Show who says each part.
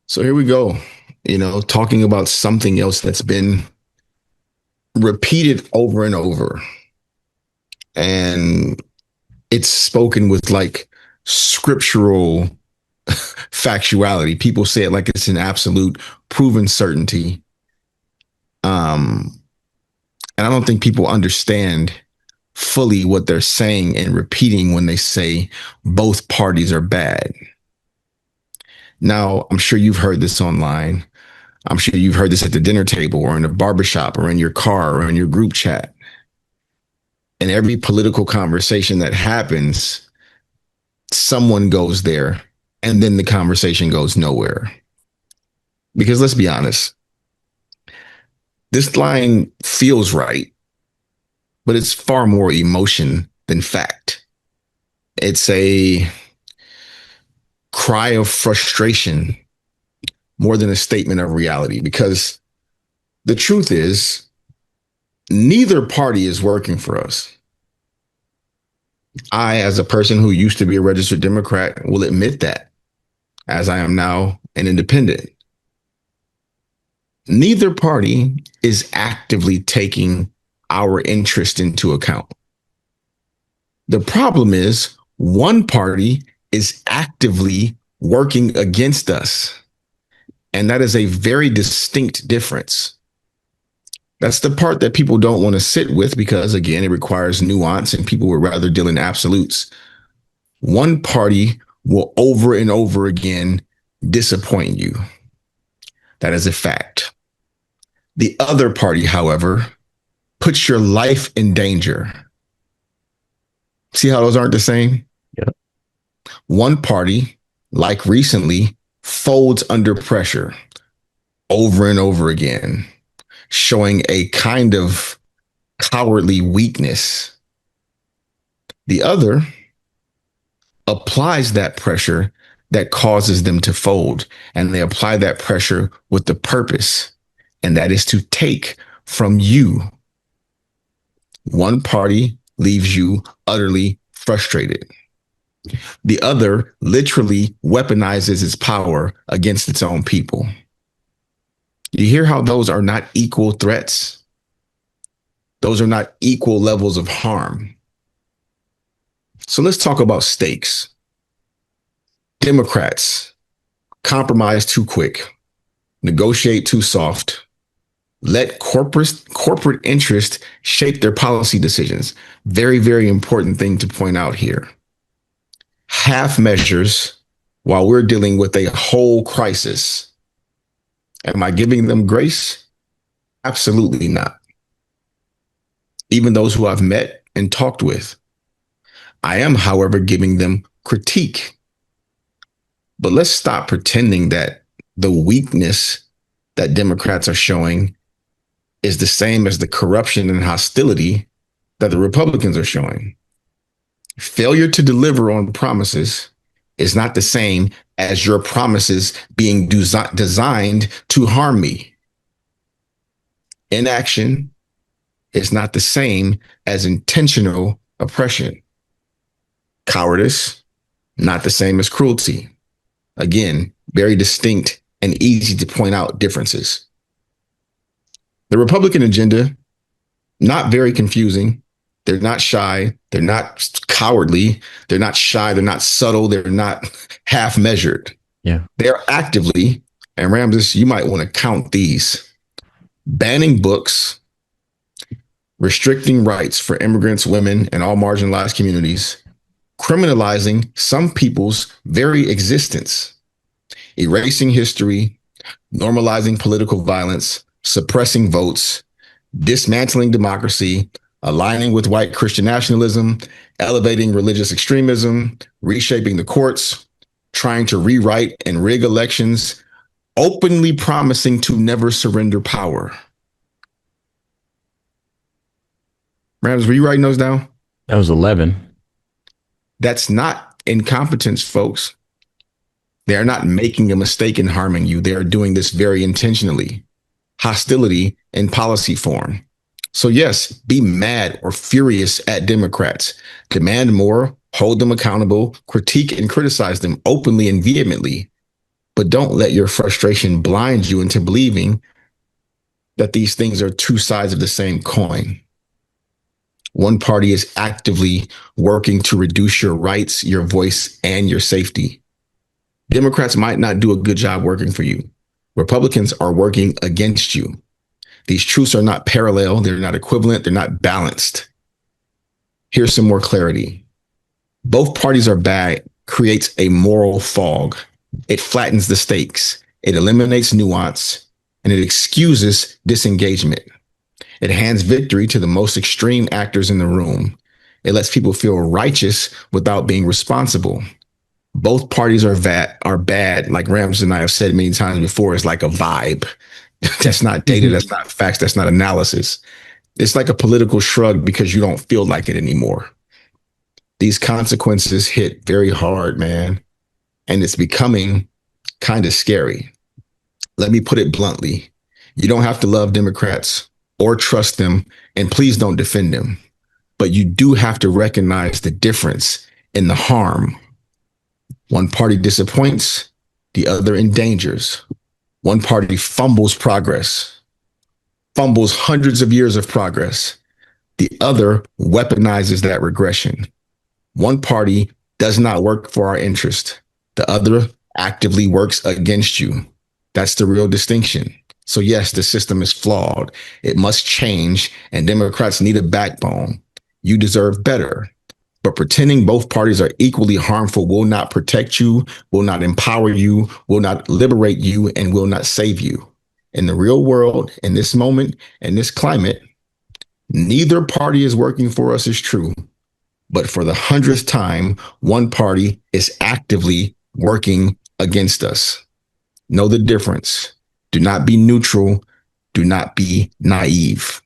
Speaker 1: So here we go, talking about something else that's been repeated over and over. And it's spoken with like scriptural factuality. People say it like it's an absolute proven certainty. Um, and I don't think people understand fully what they're saying and repeating when they say both parties are bad. Now, I'm sure you've heard this online. I'm sure you've heard this at the dinner table or in a barbershop or in your car or in your group chat. And every political conversation that happens, someone goes there and then the conversation goes nowhere. Because let's be honest, this line feels right, but it's far more emotion than fact. It's a cry of frustration more than a statement of reality because the truth is neither party is working for us. I, as a person who used to be a registered Democrat, will admit that, as I am now an independent. Neither party is actively taking our interest into account. The problem is one party is actively working against us. And that is a very distinct difference. That's the part that people don't want to sit with because, again, it requires nuance and people would rather deal in absolutes. One party will over and over again disappoint you. That is a fact. The other party, however, puts your life in danger. See how those aren't the same?
Speaker 2: Yep.
Speaker 1: One party, like recently, folds under pressure over and over again, showing a kind of cowardly weakness. The other applies that pressure that causes them to fold, and they apply that pressure with the purpose, and that is to take from you. One party leaves you utterly frustrated. The other literally weaponizes its power against its own people. You hear how those are not equal threats? Those are not equal levels of harm. So let's talk about stakes. Democrats compromise too quick, negotiate too soft, let corporate interest shape their policy decisions. Very, very important thing to point out here. Half measures while we're dealing with a whole crisis. Am I giving them grace? Absolutely not. Even those who I've met and talked with. I am, however, giving them critique. But let's stop pretending that the weakness that Democrats are showing is the same as the corruption and hostility that the Republicans are showing. Failure to deliver on promises is not the same as your promises being designed to harm me. Inaction is not the same as intentional oppression. Cowardice, not the same as cruelty. Again, very distinct and easy to point out differences. The Republican agenda, not very confusing. They're not shy. They're not cowardly. They're not shy. They're not subtle. They're not half measured.
Speaker 2: Yeah.
Speaker 1: They're actively, and Ramses, you might want to count these, banning books, restricting rights for immigrants, women, and all marginalized communities, criminalizing some people's very existence, erasing history, normalizing political violence, suppressing votes, dismantling democracy, aligning with white Christian nationalism, elevating religious extremism, reshaping the courts, trying to rewrite and rig elections, openly promising to never surrender power. Rams, were you writing those down?
Speaker 2: That was 11.
Speaker 1: That's not incompetence, folks. They are not making a mistake in harming you. They are doing this very intentionally. Hostility in policy form. So yes, be mad or furious at Democrats. Demand more, hold them accountable, critique and criticize them openly and vehemently. But don't let your frustration blind you into believing that these things are two sides of the same coin. One party is actively working to reduce your rights, your voice, and your safety. Democrats might not do a good job working for you. Republicans are working against you. These truths are not parallel, they're not equivalent, they're not balanced. Here's some more clarity. Both parties are bad creates a moral fog. It flattens the stakes, it eliminates nuance, and it excuses disengagement. It hands victory to the most extreme actors in the room. It lets people feel righteous without being responsible. Both parties are bad, like Rams and I have said many times before. It's like a vibe. That's not data. That's not facts. That's not analysis. It's like a political shrug because you don't feel like it anymore. These consequences hit very hard, man. And it's becoming kind of scary. Let me put it bluntly. You don't have to love Democrats or trust them, and please don't defend them. But you do have to recognize the difference in the harm. One party disappoints, the other endangers. One party fumbles progress, fumbles hundreds of years of progress. The other weaponizes that regression. One party does not work for our interest. The other actively works against you. That's the real distinction. So yes, the system is flawed. It must change, and Democrats need a backbone. You deserve better. But pretending both parties are equally harmful will not protect you, will not empower you, will not liberate you, and will not save you. In the real world, in this moment, in this climate, neither party is working for us is true. But for the 100th time, one party is actively working against us. Know the difference. Do not be neutral. Do not be naive.